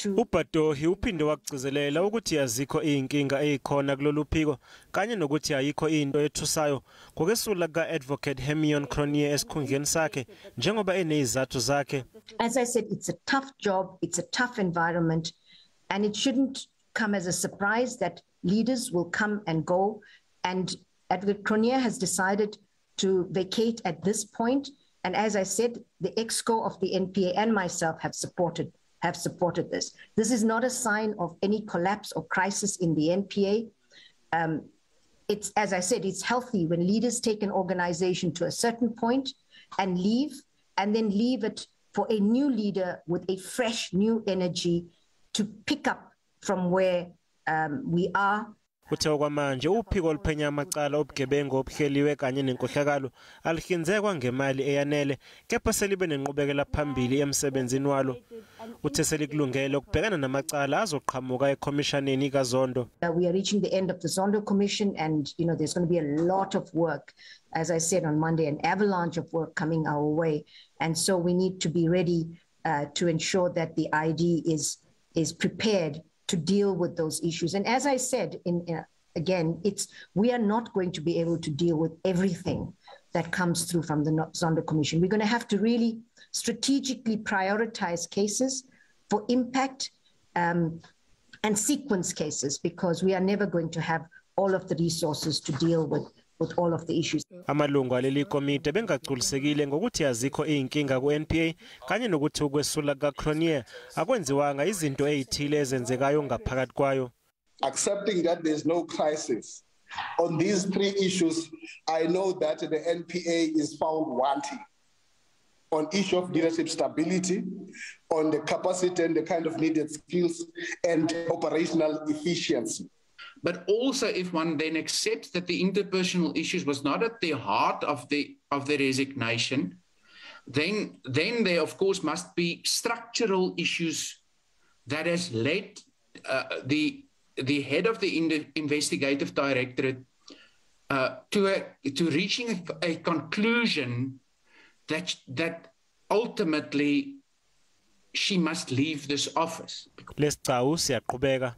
uBatohi uphinde wakugcizelela ukuthi azikho izinkinga ezikhona kuloluphiko kanye nokuthi ayikho into ethusayo ngokwesula kaAdvocate Hemrione Cronje esikhundleni sakhe njengoba enezizathu zakhe. As I said, it's a tough job, it's a tough environment, and it shouldn't come as a surprise that leaders will come and go, and Advocate Cronje has decided to vacate at this point. And as I said, the exco of the NPA and myself have supported this. This is not a sign of any collapse or crisis in the NPA. It's, as I said, it's healthy when leaders take an organization to a certain point and leave, and then leave it for a new leader with a fresh, new energy to pick up from where we are. Kuthe kwamanje uphiko oluphenya amacala obugebengu obuhleliwe kanye nenkohlakalo alihlinzekwa ngemali eyanele kepha selibe nenqubekela phambili emsebenzini walo. Uthe selikulungele ukubhekana namacala azoqhamuka eCommissioneni kaZondo. We are reaching the end of the Zondo Commission, and there's going to be a lot of work. As I said on Monday, an avalanche of work coming our way, and so we need to be ready to ensure that the ID is prepared to deal with those issues. And as I said, again, we are not going to be able to deal with everything that comes through from the Zondo Commission. We're going to have to really strategically prioritize cases for impact and sequence cases, because we are never going to have all of the resources to deal with all of the issues. Amalungu aleli komiti bengagculisekile ngokuthi azikho izinkinga kuNPA kanye nokuthi ukwesula kaCronje akwenziwanga izinto ezithile ezenzekayo ngaphakathi kwayo. Accepting that there's no crisis on these three issues, I know that the NPA is found wanting on issue of leadership stability, on the capacity and the kind of needed skills and operational efficiency. But also, if one then accepts that the interpersonal issues was not at the heart of the resignation, then there of course must be structural issues that has led the head of the investigative directorate to reaching a conclusion that ultimately she must leave this office. Lesicau siyaqhubeka.